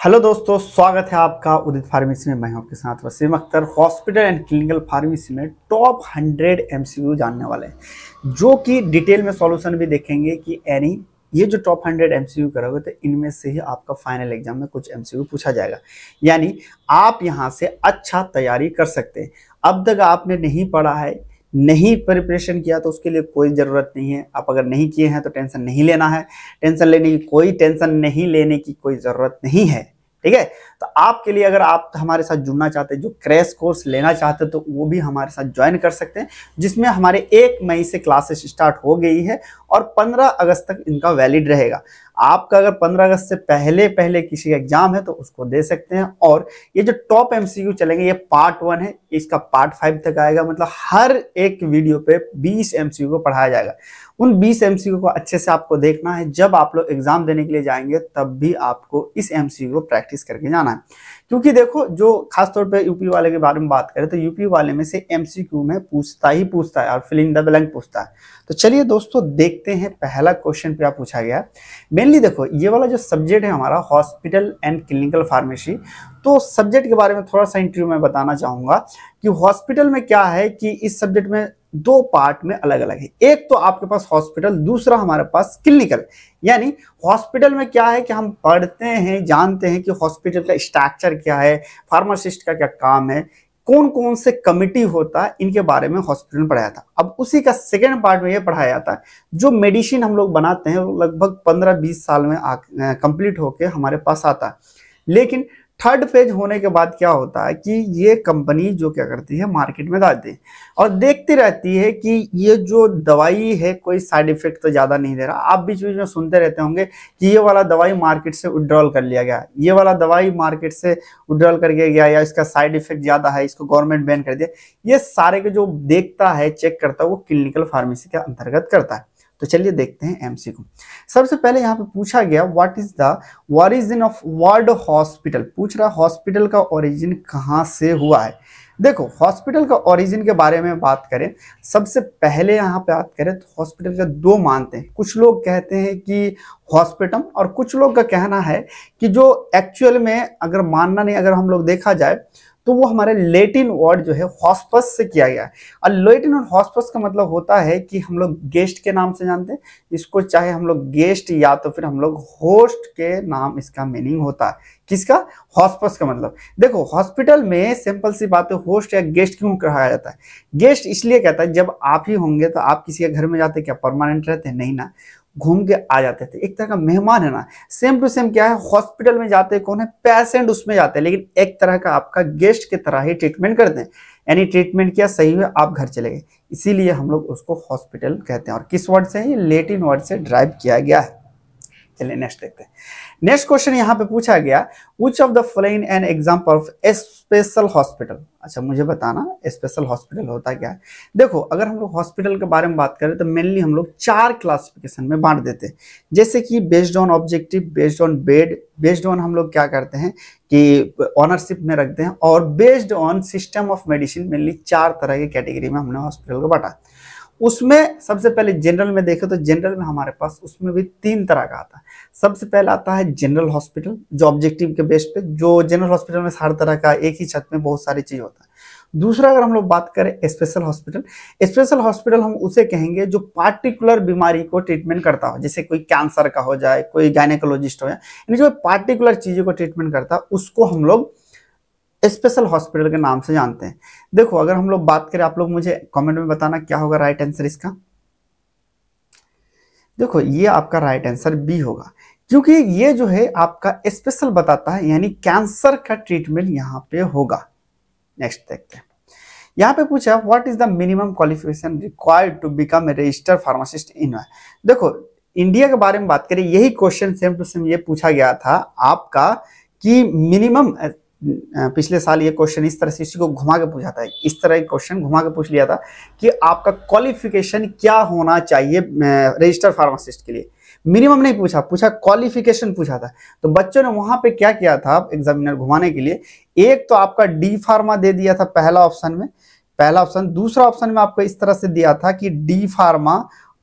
Hello दोस्तों, स्वागत है आपका उदित फार्मेसी में। मैं हूं आपके साथ Wasim Akhtar. Hospital and clinical pharmacy में टॉप 100 एमसीक्यू जानने वाले हैं, जो कि डिटेल में सॉल्यूशन भी देखेंगे कि यानी ये जो टॉप 100 एमसीक्यू करोगे तो इनमें से ही आपका फाइनल एग्जाम में कुछ एमसीक्यू पूछा जाएगा, यानी आप यहां से अच्छा तैयारी कर सकते हैं। अब तक आपने नहीं पढ़ा है, नहीं प्रिपरेशन किया तो उसके लिए कोई ज़रूरत नहीं है। आप अगर नहीं किए हैं तो टेंशन नहीं लेना है, टेंशन नहीं लेने की कोई ज़रूरत नहीं है। ठीक है, तो आपके लिए अगर आप हमारे साथ जुड़ना चाहते हैं, जो क्रैश कोर्स लेना चाहते हैं, तो वो भी हमारे साथ ज्वाइन कर सकते हैं, जिसमें हमारे 1 मई से क्लासेस स्टार्ट हो गई है और 15 अगस्त तक इनका वैलिड रहेगा। आपका अगर 15 अगस्त से पहले पहले किसी एग्जाम है तो उसको दे सकते हैं। और ये जो टॉप एमसीक्यू चलेंगे, ये पार्ट 1 है, इसका पार्ट 5 तक आएगा। मतलब हर एक वीडियो पे 20 एमसीक्यू को पढ़ाया जाएगा। उन 20 एमसीक्यू को अच्छे से आपको देखना है। जब आप लोग एग्जाम देने के लिए जाएंगे तब भी आपको इस एमसीक्यू को प्रैक्टिस करके जाना है, क्योंकि देखो, जो खासतौर पे यूपी वाले के बारे में बात करें तो यूपी वाले में से एमसीक्यू में पूछता है और फिल इन द ब्लैंक पूछता है। तो चलिए दोस्तों, देखते हैं पहला क्वेश्चन पे आप पूछा गया। मेनली देखो, ये वाला जो सब्जेक्ट है हमारा हॉस्पिटल एंड क्लिनिकल फार्मेसी, तो सब्जेक्ट के बारे में थोड़ा सा इंटरव्यू में बताना चाहूंगा कि हॉस्पिटल में क्या है कि इस सब्जेक्ट में 2 पार्ट में अलग अलग है। एक तो आपके पास हॉस्पिटल, दूसरा हमारे पास क्लिनिकल। यानी हॉस्पिटल में क्या है कि हम पढ़ते हैं, जानते हैं कि हॉस्पिटल का स्ट्रक्चर क्या है, फार्मासिस्ट का क्या काम है, कौन कौन से कमिटी होता है, इनके बारे में हॉस्पिटल में पढ़ाया था। अब उसी का सेकेंड पार्ट में ये पढ़ाया जाता है, जो मेडिसिन हम लोग बनाते हैं वो लगभग 15-20 साल में कंप्लीट होके हमारे पास आता है। लेकिन थर्ड फेज होने के बाद क्या होता है कि ये कंपनी जो क्या करती है, मार्केट में डालती है और देखती रहती है कि ये जो दवाई है कोई साइड इफेक्ट तो ज़्यादा नहीं दे रहा। आप बीच बीच में सुनते रहते होंगे कि ये वाला दवाई मार्केट से विड्रॉल कर लिया गया, ये वाला दवाई मार्केट से विड्रॉल कर गया, या इसका साइड इफेक्ट ज़्यादा है, इसको गवर्नमेंट बैन कर दिया। ये सारे के जो देखता है, चेक करता है, वो क्लिनिकल फार्मेसी के अंतर्गत करता है। तो चलिए देखते हैं एमसीक्यू। सबसे पहले यहाँ पे पूछा गया, what is the origin of word hospital. पूछ रहा हॉस्पिटल का ओरिजिन कहाँ से हुआ है। देखो, हॉस्पिटल का ओरिजिन के बारे में बात करें, सबसे पहले यहाँ पे बात करें तो हॉस्पिटल का 2 मानते हैं। कुछ लोग कहते हैं कि हॉस्पिटम, और कुछ लोग का कहना है कि जो एक्चुअल में अगर मानना नहीं, अगर हम लोग देखा जाए तो वो हमारे लेटिन वर्ड जो है हॉस्पस से किया गया है। और लेटिन और हॉस्पस का मतलब होता है कि हम लोग गेस्ट के नाम से जानते हैं इसको, चाहे हम लोग गेस्ट या तो फिर हम लोग होस्ट के नाम, इसका मीनिंग होता है। किसका? हॉस्पस का मतलब। देखो, हॉस्पिटल में सिंपल सी बात है, होस्ट या गेस्ट क्यों कहा जाता है? गेस्ट इसलिए कहता है, जब आप ही होंगे तो आप किसी के घर में जाते क्या परमानेंट रहते हैं? नहीं ना, घूम के आ जाते थे, एक तरह का मेहमान है ना। सेम टू सेम क्या है, हॉस्पिटल में जाते कौन है? पेशेंट उसमें जाते हैं, लेकिन एक तरह का आपका गेस्ट की तरह ही ट्रीटमेंट करते हैं। यानी ट्रीटमेंट किया, सही हुआ, आप घर चले गए, इसीलिए हम लोग उसको हॉस्पिटल कहते हैं। और किस वर्ड से? ये लेटिन वर्ड से ड्राइव किया गया है। चलिए नेक्स्ट देखते हैं। नेक्स्ट क्वेश्चन यहाँ पे पूछा गया, which of the following an example of A special hospital. अच्छा, मुझे बताना स्पेशल हॉस्पिटल होता क्या है। देखो, अगर हम लोग हॉस्पिटल के बारे में बात करें तो मेनली हम लोग 4 क्लासिफिकेशन में बांट देते हैं। जैसे कि based on objective, based on bed, based on हम लोग क्या करते हैं कि ऑनरशिप में रखते हैं, और based on system of medicine. Mainly 4 तरह की कैटेगरी में हमने हॉस्पिटल को बांटा। उसमें सबसे पहले जनरल में देखें तो जनरल में हमारे पास उसमें भी 3 तरह का आता है। सबसे पहला आता है जनरल हॉस्पिटल, जो ऑब्जेक्टिव के बेस पे, जो जनरल हॉस्पिटल में हर तरह का एक ही छत में बहुत सारी चीज होता है। दूसरा, अगर हम लोग बात करें स्पेशल हॉस्पिटल, स्पेशल हॉस्पिटल हम उसे कहेंगे जो पार्टिकुलर बीमारी को ट्रीटमेंट करता हो। जैसे कोई कैंसर का हो जाए, कोई गायनेकोलॉजिस्ट हो जाए, यानी जो पार्टिकुलर चीजों को ट्रीटमेंट करता है, उसको हम लोग स्पेशल हॉस्पिटल के नाम से जानते हैं। देखो, अगर हम लोग बात करें, आप लोग मुझे कमेंट में बताना क्या होगा राइट आंसर इसका। देखो, ये आपका राइट आंसर बी होगा, क्योंकि ये जो है आपका स्पेशल बताता है, यानी कैंसर का ट्रीटमेंट यहाँ पे होगा। नेक्स्ट देखते हैं। यहाँ पे पूछा, what is the minimum qualification required to become a registered pharmacist in. देखो, इंडिया के बारे में बात करें, यही क्वेश्चन सेम टू सेम ये पूछा गया था आपका कि मिनिमम, पिछले साल ये क्वेश्चन इस तरह से इसी को घुमा के पूछा था, इस तरह का क्वेश्चन घुमा के पूछ लिया था कि आपका क्वालिफिकेशन क्या होना चाहिए रजिस्टर्ड फार्मासिस्ट के लिए। मिनिमम नहीं पूछा, क्वालिफिकेशन पूछा था। तो बच्चों ने वहां पे क्या किया था, एग्जामिनर घुमाने के लिए, एक तो आपका डी फार्मा दे दिया था पहला ऑप्शन में, पहला ऑप्शन। दूसरा ऑप्शन में आपको इस तरह से दिया था कि डी फार्मा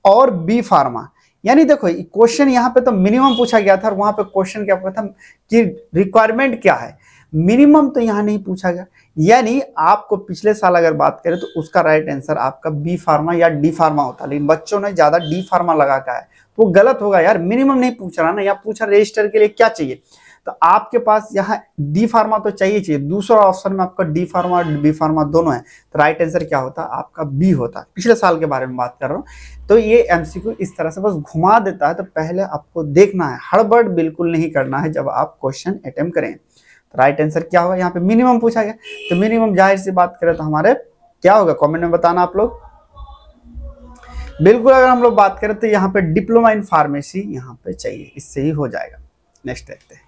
और बी फार्मा, यानी देखो क्वेश्चन यहाँ पे तो मिनिमम पूछा गया था और वहां पे क्वेश्चन क्या था कि रिक्वायरमेंट क्या है, मिनिमम तो यहाँ नहीं पूछा गया। यानी आपको पिछले साल अगर बात करें तो उसका राइट आंसर आपका बी फार्मा या डी फार्मा होता, लेकिन बच्चों ने ज्यादा डी फार्मा लगा का है, वो गलत होगा यार। मिनिमम नहीं पूछ रहा ना, या पूछा रजिस्टर के लिए क्या चाहिए, तो आपके पास यहाँ डी फार्मा तो चाहिए। दूसरा ऑप्शन में आपका डी फार्मा और बी फार्मा दोनों है, तो राइट आंसर क्या होता है आपका बी होता। पिछले साल के बारे में बात कर रहा हूँ। तो ये एमसीक्यू इस तरह से बस घुमा देता है, तो पहले आपको देखना है, हड़बड़ बिल्कुल नहीं करना है जब आप क्वेश्चन अटेम्प्ट करें। तो राइट आंसर क्या होगा, यहाँ पे मिनिमम पूछा गया, तो मिनिमम जाहिर सी बात करें तो हमारे क्या होगा, कमेंट में बताना आप लोग। बिल्कुल अगर हम लोग बात करें तो यहाँ पे डिप्लोमा इन फार्मेसी यहाँ पे चाहिए, इससे ही हो जाएगा। नेक्स्ट देखते हैं,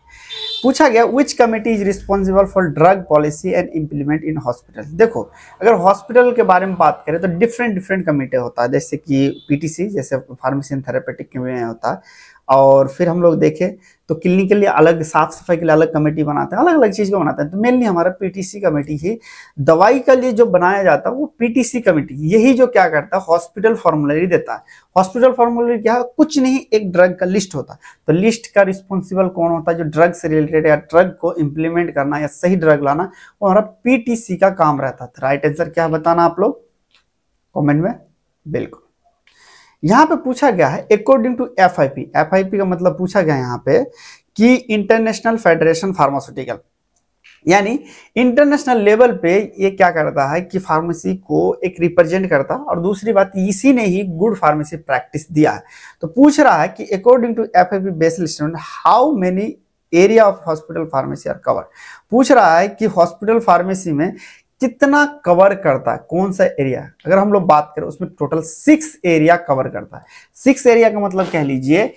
पूछा गया विच committee is responsible for drug policy and implement in hospital. देखो अगर हॉस्पिटल के बारे में बात करें तो डिफरेंट कमेटी होता है, जैसे कि पीटीसी जैसे फार्मेसी एंड थेरेपेटिक में होता है, और फिर हम लोग देखें तो क्लिनिक के लिए अलग, साफ सफाई के लिए अलग कमेटी बनाते हैं, अलग अलग चीज को बनाते हैं। तो मेनली हमारा पीटीसी कमेटी ही दवाई के लिए जो बनाया जाता है वो पीटीसी कमेटी यही जो क्या करता है, हॉस्पिटल फॉर्मुलरी देता है। हॉस्पिटल फॉर्मुलरी क्या है, कुछ नहीं, एक ड्रग का लिस्ट होता है। तो लिस्ट का रिस्पॉन्सिबल कौन होता है, जो ड्रग से रिलेटेड या ड्रग को इंप्लीमेंट करना या सही ड्रग लाना, वो हमारा पीटीसी का काम रहता है। राइट आंसर क्या बताना आप लोग कमेंट में। बिल्कुल यहाँ पे पूछा गया है अकॉर्डिंग टू एफआईपी, एफआईपी का मतलब पूछा गया यहाँ पे कि इंटरनेशनल फेडरेशन फार्मास्यूटिकल, यानी इंटरनेशनल लेवल पे ये क्या करता है कि फार्मेसी को एक रिप्रेजेंट करता है, और दूसरी बात इसी ने ही गुड फार्मेसी प्रैक्टिस दिया है। तो पूछ रहा है कि according to FIP Basel standard how many area of hospital pharmacy are cover. पूछ रहा है कि हॉस्पिटल फार्मेसी में कितना कवर करता है, कौन सा एरिया। अगर हम लोग बात करें उसमें टोटल 6 एरिया कवर करता है। 6 एरिया का मतलब कह लीजिए,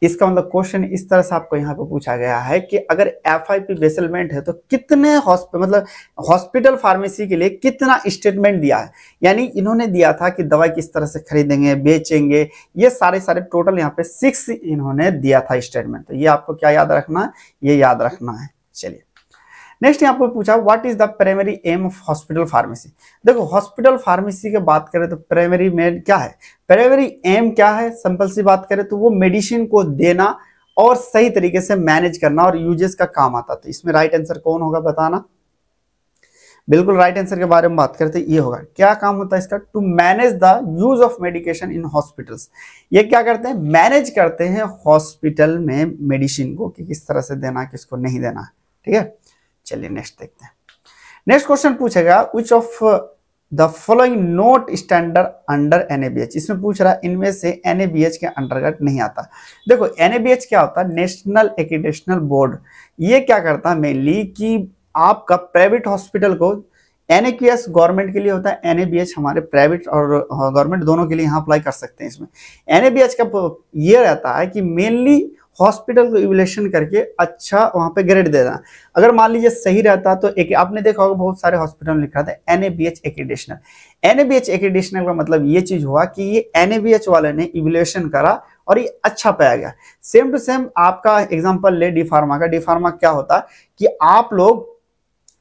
इसका मतलब क्वेश्चन इस तरह से आपको यहाँ पे पूछा गया है कि अगर एफआईपी बेसलमेंट है तो कितने मतलब हॉस्पिटल फार्मेसी के लिए कितना स्टेटमेंट दिया है, यानी इन्होंने दिया था कि दवाई किस तरह से खरीदेंगे बेचेंगे, ये सारे टोटल यहाँ पे 6 इन्होंने दिया था स्टेटमेंट। तो ये आपको क्या याद रखना है, ये याद रखना है। चलिए नेक्स्ट यहाँ पे पूछा what is the primary aim of hospital pharmacy. देखो हॉस्पिटल फार्मेसी की बात करें तो प्राइमरी में क्या है, प्राइमरी एम क्या है, सिंपल सी बात करें तो वो मेडिसिन को देना और सही तरीके से मैनेज करना और यूजेस का काम आता। तो इसमें राइट आंसर कौन होगा बताना। बिल्कुल राइट आंसर के बारे में बात करते ये होगा, क्या काम होता है इसका, to manage the use of medication in hospitals. ये क्या करते हैं, मैनेज करते हैं हॉस्पिटल में मेडिसिन को कि किस तरह से देना किसको नहीं देना। ठीक है चलिए नेक्स्ट देखते हैं। नेक्स्ट क्वेश्चन पूछेगा विच of the following note standard under NABH. इसमें पूछ रहा है इनमें से एनएबीएच के अंतर्गत नहीं आता। देखो एनएबीएच क्या होता है, नेशनल एक्रेडिटेशन बोर्ड। ये क्या करता है मेनली कि आपका प्राइवेट हॉस्पिटल को, एनएक्यूएस गवर्नमेंट के लिए होता है, एनएबीएच हमारे प्राइवेट और गवर्नमेंट दोनों के लिए यहाँ अप्लाई कर सकते हैं। इसमें एनएबीएच का ये रहता है कि मेनली हॉस्पिटल को इवैल्यूएशन करके अच्छा वहां पे ग्रेड देना। अगर मान लीजिए सही रहता तो एक आपने देखा होगा बहुत सारे हॉस्पिटल में लिखा था एनएबीएच एक्रेडिटेशन। एनएबीएच एक्रेडिटेशन का मतलब ये चीज हुआ कि ये एनएबीएच वाले ने इवैल्यूएशन करा और ये अच्छा पाया गया। सेम टू सेम आपका एग्जांपल ले डी फार्मा का। डी फार्मा क्या होता है कि आप लोग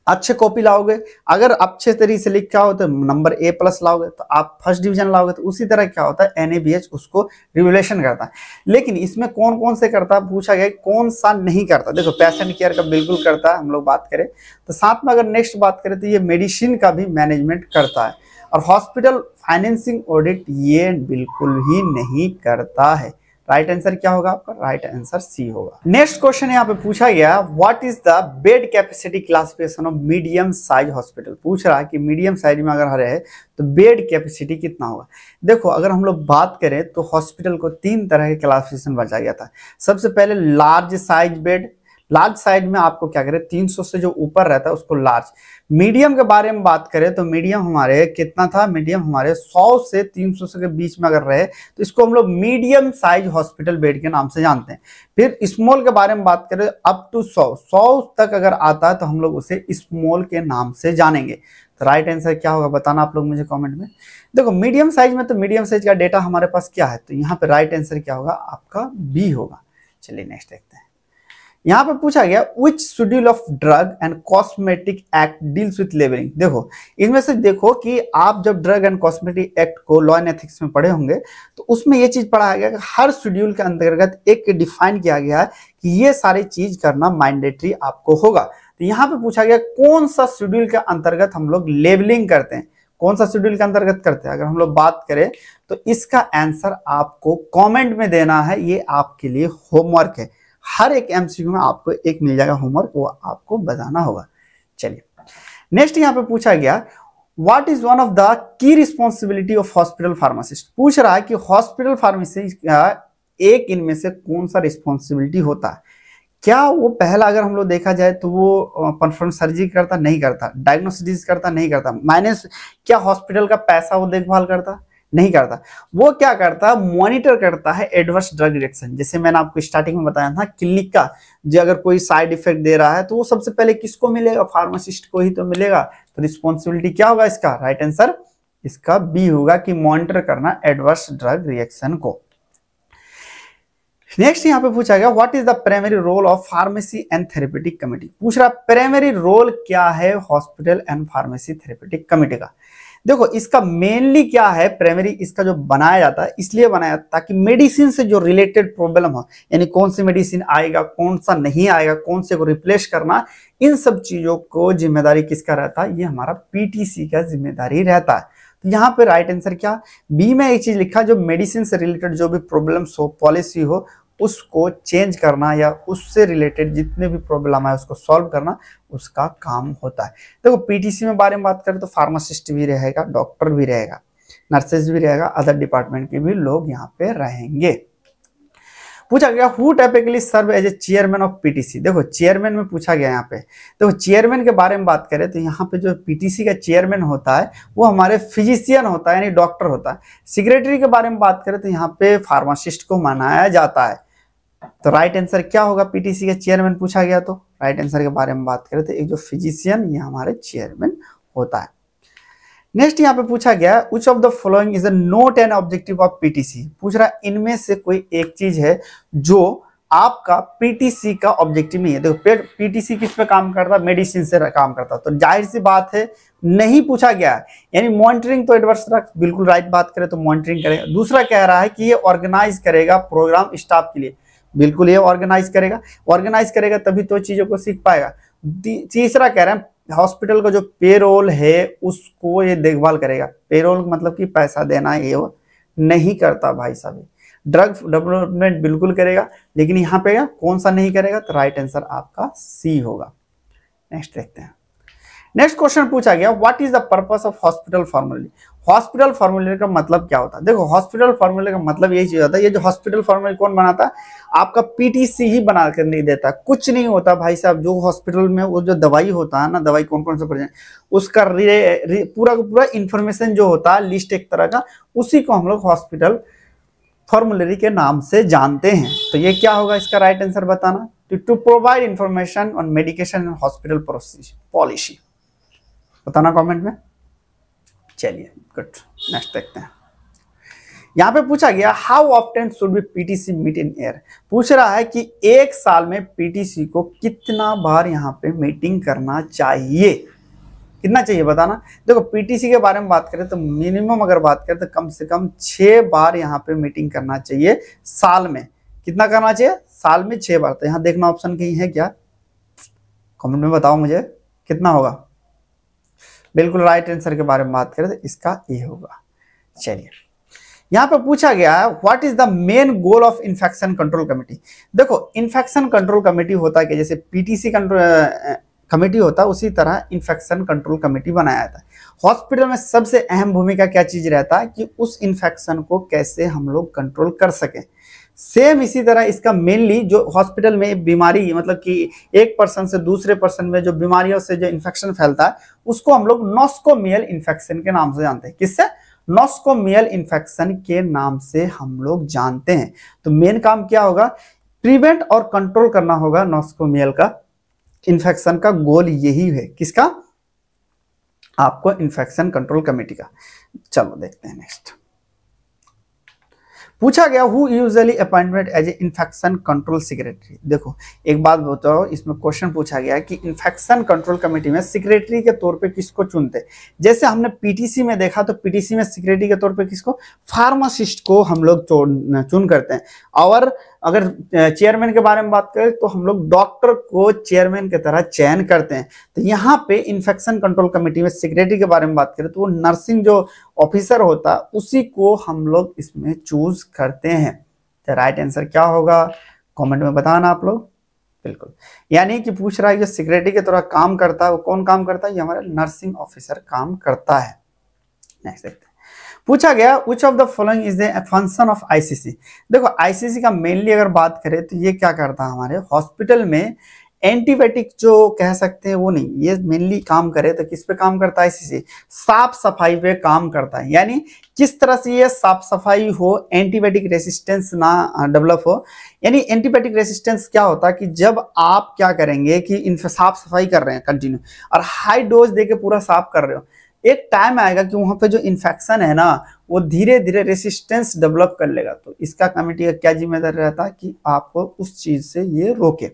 अच्छे कॉपी लाओगे, अगर अच्छे तरीके से लिखा हो तो नंबर A+ लाओगे, तो आप फर्स्ट डिवीजन लाओगे। तो उसी तरह क्या होता है एनएबीएच उसको रिवैल्यूएशन करता है। लेकिन इसमें कौन कौन से करता है पूछा गया, कौन सा नहीं करता। देखो पेशेंट केयर का बिल्कुल करता है हम लोग बात करें तो, साथ में अगर नेक्स्ट बात करें तो ये मेडिसिन का भी मैनेजमेंट करता है, और हॉस्पिटल फाइनेंसिंग ऑडिट ये बिल्कुल ही नहीं करता है। राइट आंसर क्या होगा आपका, राइट आंसर सी होगा। नेक्स्ट क्वेश्चन यहाँ पे पूछा गया what is the bed capacity classification of medium size hospital. पूछ रहा है कि मीडियम साइज में अगर है तो बेड कैपेसिटी कितना होगा। देखो अगर हम लोग बात करें तो हॉस्पिटल को 3 तरह के क्लासिफिकेशन बचा गया था। सबसे पहले large size bed, large size में आपको क्या करें 300 से जो ऊपर रहता है उसको लार्ज। मीडियम के बारे में बात करें तो मीडियम हमारे कितना था, मीडियम हमारे 100 से 300 के बीच में अगर रहे तो इसको हम लोग मीडियम साइज हॉस्पिटल बेड के नाम से जानते हैं। फिर स्मॉल के बारे में बात करें अप टू 100 तक अगर आता है तो हम लोग उसे स्मॉल के नाम से जानेंगे। तो राइट आंसर क्या होगा बताना आप लोग मुझे कमेंट में। देखो मीडियम साइज में तो मीडियम साइज का डेटा हमारे पास क्या है, तो यहाँ पे राइट आंसर क्या होगा आपका बी होगा। चलिए नेक्स्ट देखते हैं। यहाँ पे पूछा गया which schedule of drug and cosmetic act deals with labelling. देखो इनमें से देखो कि आप जब ड्रग एंड कॉस्मेटिक एक्ट को लॉ एंड एथिक्स में पढ़े होंगे तो उसमें ये चीज पढ़ाया गया कि हर शेड्यूल के अंतर्गत एक डिफाइन किया गया है कि ये सारी चीज करना मैंडेटरी आपको होगा। तो यहाँ पे पूछा गया कौन सा शेड्यूल के अंतर्गत हम लोग लेबलिंग करते हैं, कौन सा शेड्यूल के अंतर्गत करते हैं। अगर हम लोग बात करें तो इसका आंसर आपको कमेंट में देना है, ये आपके लिए होमवर्क है। हर एक एमसीक्यू में आपको एक मिल जाएगा होमवर्क, वो आपको बताना होगा। चलिए नेक्स्ट यहाँ पे पूछा गया what is one of the key responsibility of hospital pharmacist. पूछ रहा है कि हॉस्पिटल फार्मासिस्ट का एक इनमें से कौन सा रिस्पॉन्सिबिलिटी होता है। क्या वो पहला अगर हम लोग देखा जाए तो वो परफॉर्म सर्जरी करता, नहीं करता, डायग्नोसिस करता, नहीं करता, माइनस क्या हॉस्पिटल का पैसा वो देखभाल करता, नहीं करता। वो क्या करता है, मॉनिटर करता है एडवर्स ड्रग रिएक्शन। जैसे मैंने आपको स्टार्टिंग में बताया था क्लिनिक का जो अगर कोई साइड इफेक्ट दे रहा है तो वो सबसे पहले किसको मिलेगा, फार्मासिस्ट को ही तो मिलेगा। तो रिस्पॉन्सिबिलिटी क्या होगा इसका, राइट आंसर इसका बी होगा कि मॉनिटर करना एडवर्स ड्रग रिएक्शन को। नेक्स्ट यहाँ पे पूछा गया what is the primary role of pharmacy and therapeutic committee. पूछ रहा प्राइमरी रोल क्या है hospital and pharmacy therapeutic committee का। देखो इसका मेनली क्या है, प्राइमरी इसका जो बनाया जाता है इसलिए बनाया ताकि मेडिसिन से जो रिलेटेड प्रॉब्लम हो, यानी कौन सी मेडिसिन आएगा, कौन सा नहीं आएगा, कौन से को रिप्लेस करना, इन सब चीजों को जिम्मेदारी किसका रहता है, ये हमारा पीटीसी का जिम्मेदारी रहता है। तो यहाँ पे राइट आंसर क्या, बी में एक चीज लिखा जो मेडिसिन से रिलेटेड जो भी प्रॉब्लम्स हो, पॉलिसी हो, उसको चेंज करना या उससे रिलेटेड जितने भी प्रॉब्लम है उसको सॉल्व करना उसका काम होता है। देखो पीटीसी में बारे में बात करें तो फार्मासिस्ट भी रहेगा, डॉक्टर भी रहेगा, नर्सेज भी रहेगा, अदर डिपार्टमेंट के भी लोग यहाँ पे रहेंगे। पूछा गया who typically serve as a chairman of PTC. देखो चेयरमैन में पूछा गया यहाँ पे, देखो चेयरमैन के बारे में बात करें तो यहाँ पे जो पीटीसी का चेयरमैन होता है वो हमारे फिजिशियन होता है, यानी डॉक्टर होता है। सेक्रेटरी के बारे में बात करें तो यहाँ पे फार्मासिस्ट को मनाया जाता है। तो राइट आंसर क्या होगा, पीटीसी का चेयरमैन पूछा गया तो राइट आंसर के बारे में बात करें तो एक जो फिजिशियन ये हमारे चेयरमैन होता है। नेक्स्ट यहाँ पे पूछा गया which of the following is a note and objective of PTC. पूछ रहा है इनमें से कोई एक चीज है जो आपका पीटीसी का ऑब्जेक्टिव नहीं है। देखो पीटीसी किस पे काम करता है, मेडिसिन से काम करता है, तो जाहिर सी बात है नहीं पूछा गया है। यानी मॉनिटरिंग तो एडवर्स ड्रग्स बिल्कुल राइट बात करें तो मॉनिटरिंग करेगा। दूसरा कह रहा है कि ये ऑर्गेनाइज करेगा प्रोग्राम स्टाफ के लिए, बिल्कुल ये ऑर्गेनाइज करेगा तभी तो चीजों को सीख पाएगा। तीसरा कह रहे हैं हॉस्पिटल का जो पेरोल है उसको ये देखभाल करेगा। पेरोल मतलब कि पैसा देना ये वो नहीं करता भाई साहब। ड्रग डेवलपमेंट बिल्कुल करेगा, लेकिन यहाँ पे कौन सा नहीं करेगा, तो राइट आंसर आपका सी होगा। नेक्स्ट देखते हैं। नेक्स्ट क्वेश्चन पूछा गया what is the purpose of hospital फॉर्मूले। हॉस्पिटल फॉर्मूले का मतलब क्या होता है। देखो हॉस्पिटल फॉर्मूले का मतलब यही चीज होता है, ये जो हॉस्पिटल फॉर्मूले कौन बनाता है, आपका पीटीसी ही बना कर नहीं देता, कुछ नहीं होता भाई साहब। जो हॉस्पिटल में वो जो दवाई होता है ना, दवाई कौन कौन से उसका पूरा का पूरा इंफॉर्मेशन जो होता है, लिस्ट एक तरह का, उसी को हम लोग हॉस्पिटल फॉर्मूलरी के नाम से जानते हैं। तो ये क्या होगा, इसका राइट आंसर बताना, to provide information on medication and hospital policy, बताना कमेंट में। चलिए गुड, नेक्स्ट देखते हैं। यहाँ पे पूछा गया how often should be PTC meet in year. पूछ रहा है कि एक साल में पीटीसी को कितना बार यहाँ पे मीटिंग करना चाहिए, कितना चाहिए बताना। देखो पीटीसी के बारे में बात करें तो मिनिमम अगर बात करें तो कम से कम 6 बार यहाँ पे मीटिंग करना चाहिए साल में। कितना करना चाहिए, साल में 6 बार। तो यहाँ देखना ऑप्शन कहीं है क्या, कमेंट में बताओ मुझे कितना होगा। बिल्कुल राइट आंसर के बारे में बात करें तो इसका ए होगा। चलिए यहाँ पे पूछा गया है what is the main goal of infection control committee. देखो इन्फेक्शन कंट्रोल कमेटी होता है कि जैसे पीटीसी कमेटी होता है उसी तरह इन्फेक्शन कंट्रोल कमेटी बनाया जाता है। हॉस्पिटल में सबसे अहम भूमिका क्या चीज रहता है कि उस इन्फेक्शन को कैसे हम लोग कंट्रोल कर सकें। सेम इसी तरह इसका मेनली जो हॉस्पिटल में बीमारी मतलब कि एक पर्सन से दूसरे पर्सन में जो बीमारियों से जो इन्फेक्शन फैलता है उसको हम लोग नॉस्कोमियल इन्फेक्शन के नाम से जानते हैं। किससे, नॉस्कोमियल इन्फेक्शन के नाम से हम लोग जानते हैं। तो मेन काम क्या होगा, प्रिवेंट और कंट्रोल करना होगा नॉस्कोमियल का इन्फेक्शन का गोल यही है। किसका, आपको इन्फेक्शन कंट्रोल कमेटी का। चलो देखते हैं नेक्स्ट। पूछा गया who usually appointment as a infection control secretary. देखो एक बात बताओ, इसमें क्वेश्चन पूछा गया कि इन्फेक्शन कंट्रोल कमेटी में सेक्रेटरी के तौर पे किसको चुनते। जैसे हमने पीटीसी में देखा तो पीटीसी में सेक्रेटरी के तौर पे किसको, फार्मासिस्ट को हम लोग चुन करते हैं। और अगर चेयरमैन के बारे में बात करें तो हम लोग डॉक्टर को चेयरमैन की तरह चयन करते हैं। तो यहाँ पे इन्फेक्शन कंट्रोल कमेटी में सेक्रेटरी के बारे में बात करें तो वो नर्सिंग जो ऑफिसर होता है उसी को हम लोग इसमें चूज करते हैं। तो राइट आंसर क्या होगा, कमेंट में बताना आप लोग। बिल्कुल, यानी कि पूछ रहा है जो सेक्रेटरी की तरह काम करता है वो कौन काम करता है, ये हमारा नर्सिंग ऑफिसर काम करता है। नेक्स्ट देखते हैं। पूछा गया which of the following is a function of ICC। देखो आईसीसी का मेनली अगर बात करें तो ये क्या करता है, हमारे हॉस्पिटल में एंटीबायोटिक जो कह सकते हैं वो नहीं, ये मेनली काम करे तो किस पे काम करता है आईसीसी, साफ सफाई पे काम करता है। यानी किस तरह से ये साफ सफाई हो, एंटीबायोटिक रेसिस्टेंस ना डेवलप हो। यानी एंटीबायोटिक रेसिस्टेंस क्या होता है कि जब आप क्या करेंगे कि इन साफ सफाई कर रहे हैं कंटिन्यू और हाई डोज देके पूरा साफ कर रहे हो, एक टाइम आएगा कि वहां पे जो इन्फेक्शन है ना वो धीरे धीरे रेसिस्टेंस डेवलप कर लेगा। तो इसका कमेटी का क्या जिम्मेदारी रहता है कि आपको उस चीज से ये रोके।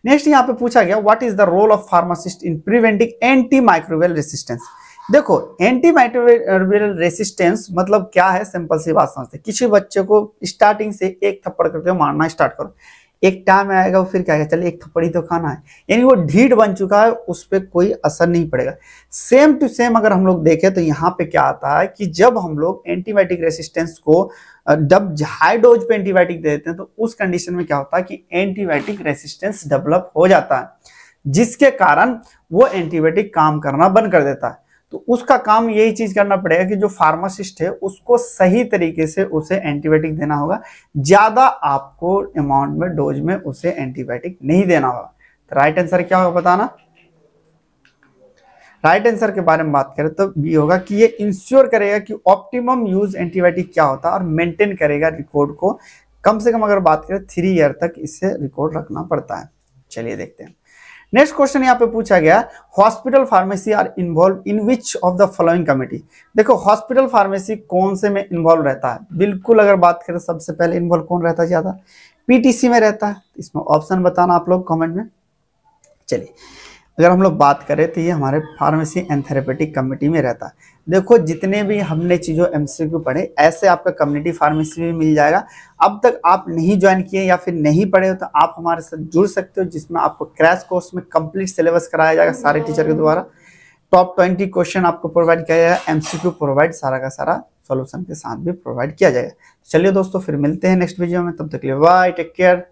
नेक्स्ट यहाँ पे पूछा गया what is the role of pharmacist in preventing anti microbial resistance. देखो एंटी माइक्रोबियल रेसिस्टेंस मतलब क्या है, सिंपल सी बात समझते हैं। किसी बच्चे को स्टार्टिंग से एक थप्पड़ करके मारना स्टार्ट करो, एक टाइम आएगा वो फिर क्या चलिए एक थप्पड़ ही तो खाना है, यानी वो ढीठ बन चुका है, उस पर कोई असर नहीं पड़ेगा। सेम टू सेम अगर हम लोग देखें तो यहाँ पे क्या आता है कि जब हम लोग एंटीबायोटिक रेसिस्टेंस को जब हाई डोज पे एंटीबायोटिक दे देते हैं तो उस कंडीशन में क्या होता है कि एंटीबायोटिक रेसिस्टेंस डेवलप हो जाता है, जिसके कारण वो एंटीबायोटिक काम करना बंद कर देता है। तो उसका काम यही चीज करना पड़ेगा कि जो फार्मासिस्ट है उसको सही तरीके से उसे एंटीबायोटिक देना होगा, ज्यादा आपको अमाउंट में डोज में उसे एंटीबायोटिक नहीं देना होगा। तो राइट आंसर क्या होगा बताना। राइट आंसर के बारे में बात करें तो बी होगा कि ये इंश्योर करेगा कि ऑप्टिमम यूज एंटीबायोटिक क्या होता है और मेंटेन करेगा रिकॉर्ड को। कम से कम अगर बात करें 3 ईयर तक इससे रिकॉर्ड रखना पड़ता है। चलिए देखते हैं। नेक्स्ट क्वेश्चन यहाँ पे पूछा गया hospital pharmacy are involve in which of the following committee. देखो हॉस्पिटल फार्मेसी कौन से में इन्वॉल्व रहता है, बिल्कुल अगर बात करें सबसे पहले इन्वॉल्व कौन रहता है, ज्यादा पीटीसी में रहता है। इसमें ऑप्शन बताना आप लोग कमेंट में। चलिए अगर हम लोग बात करें तो ये हमारे फार्मेसी एंड थेरेपेटिक कमेटी में रहता है। देखो जितने भी हमने चीज़ों एमसीक्यू पढ़े ऐसे आपका कम्युनिटी फार्मेसी में मिल जाएगा। अब तक आप नहीं ज्वाइन किए या फिर नहीं पढ़े हो तो आप हमारे साथ जुड़ सकते हो, जिसमें आपको क्रैश कोर्स में कंप्लीट सिलेबस कराया जाएगा सारे टीचर के द्वारा। टॉप 20 क्वेश्चन आपको प्रोवाइड किया जाएगा, एमसीक्यू प्रोवाइड सारा का सारा सॉल्यूशन के साथ भी प्रोवाइड किया जाएगा। चलिए दोस्तों फिर मिलते हैं नेक्स्ट वीडियो में, तब तक के लिए बाय, टेक केयर।